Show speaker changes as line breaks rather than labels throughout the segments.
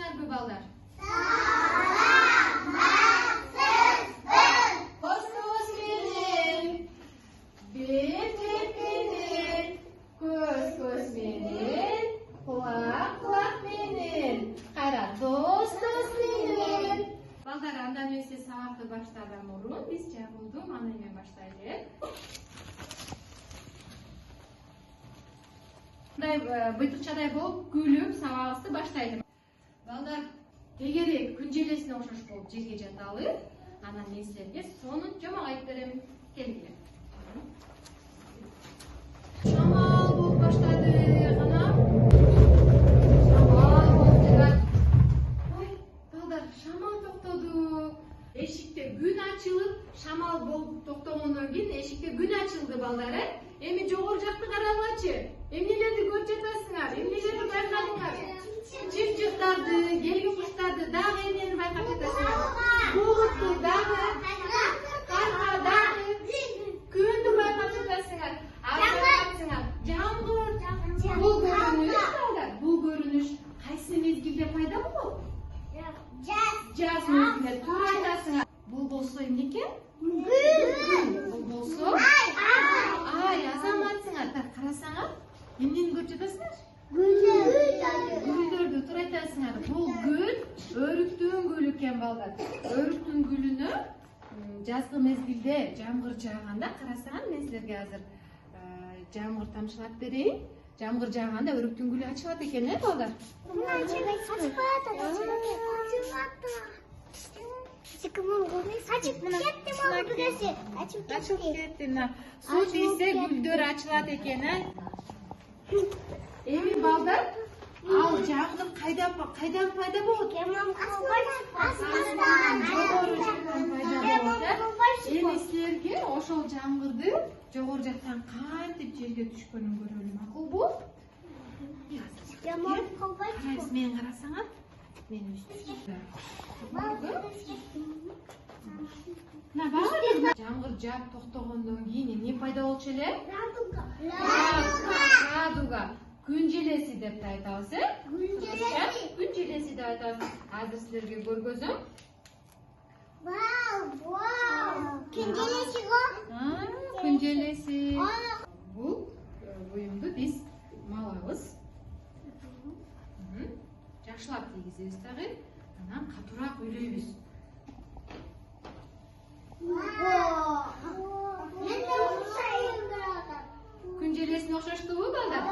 Саламатсыңарбы, балдар? Көз менен, бет менен, көз менен, құлақ менен, қайра дос менен. Балдар, андан өсе сабақты баштардан мурун биз жагууду маны менен баштайлы. Быйтыкчадай болуп күлүп сабагыбызды баштайлы. Балдар, тегерек күн желесине окшош болуп жерге жаталы. Анан мен силерге сонун жомок айтып берем. Келгиле. Шамал болуп баштады. Кана. Шамал болуп жатат. Ой, балдар, шамал токтоду. Эшикте күн ачылып, шамал болуп токтогондон кийин эшикте күн ачылды, балдар. Эми жогору жакты карагылачы. Эмнелерди көрүп жатасыңар? Эмнелерди байкадыңар? Чымчыктарды, келген куштарды дагы эмнени байкап жатасыңар? Булутту дагы, карга дагы, күндү байкап жатасыңар. Жамгыр. Бул көрүнүш, балдар, бул көрүнүш кайсы мезгилде пайда болот? Жаз мезгилинде. Туура айтасыңар. Бул болсо эмне экен? Күн. Бул болсо ай, азаматсыңар. Карасаңар, эмнени көрүп жатасыңар? Гүлдөрдү, туура айтасыңар. Бул гүл өрүктүн гүлү экен, балдар. Өрүктүн гүлүнө жазгы мезгилде жамгыр жааганда карасаңар, мен силерге азыр жамгыр тамчылап берейин. Жамгыр жааганда өрүктүн гүлү ачылат экен, балдар? Ачылып кетти. Суу тийсе гүлдөр ачылат экен, Эми балдар, ал жамгыр кайдан пайда болот? Жогору жактан пайда болот. Эми силерге ошол жамгырды жогору жактан кантип жерге түшкөнүн көрөлү, макулбу? Карайсыз, мен карасаңар, мен үстүмө. Жамгыр жаап токтогондон кийин эмне пайда болчу эле? Радуга. Күн желеси деп айтабыз, Күн желеси деп айтабыз. Азыр силерге көргөзөм. Күн желеси го? Күн желеси. Бул буюмду биз малабыз. Жакшылап тийгизебиз дагы. Анан катуураак үйлөйбүз. Күн желесине окшоштубу, балдар?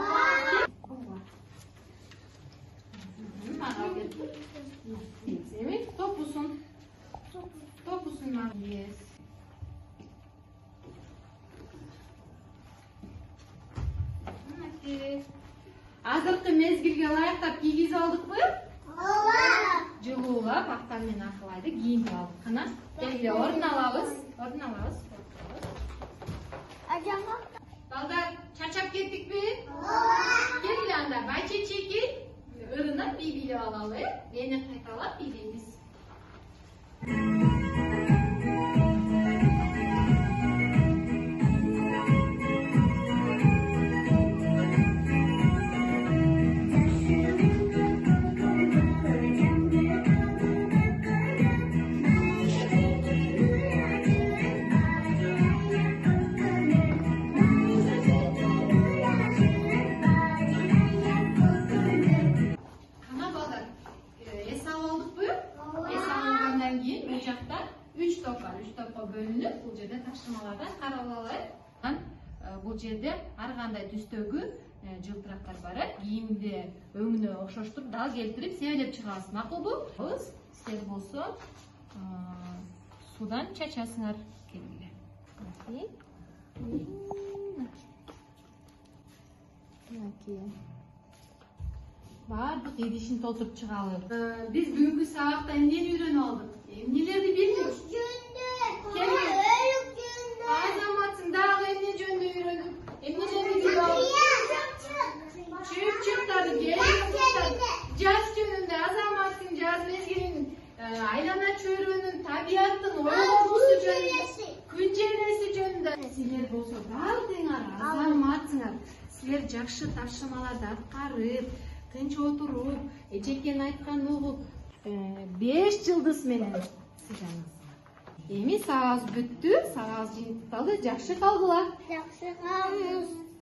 Эми топусун ес. Азыркы мезгилге ылайыктап кийгизип алдыкпы? Жылуулап, актан менен акылайды кийинип алдык. Кана, келгиле, ордун алабыз. Балдар, чарчап кеттикпи? Келгиле, анда байчечеки ырынып бий бийлеп алалы. Мени кайталап бийлейбиз. Бөлүнүп, бул жерде ташламалардан каралалы. Бул жерде ар кандай түстөгү жылтырактар бар. Кийимди өңүнө окшоштуруп, дал келтирип, себелеп чыгабыз. Макулбу? Силер болсо судан чачасыңар. Келгиле. Баардык идишин толтуруп чыгалы. Биз бүгүнкү сабакта эмнени үйрөнүп алдык? Эмнелерди билдик? Азаматсың, дагы эмне жөнүндө үйрөндүк? Эмнелерди билип алдык? Чыпчыктарды, жаз жөнүндө, азаматсың, жаз мезгилинин айлана чөйрөнүн, табияттын ойлонуусу жөнүндө, күн желеси жөнүндө. Силер болсо баардыгыңар азаматсыңар. Силер жакшы тапшырмаларды аткарып, тынч отуруп, эжекенин айтканын угуп, 5 жылдыз менен сыйганыңыз. Эми сааз бүттү, сааз жыйынтыкталды, жакшы калгыла.
Жакшы калыңыз.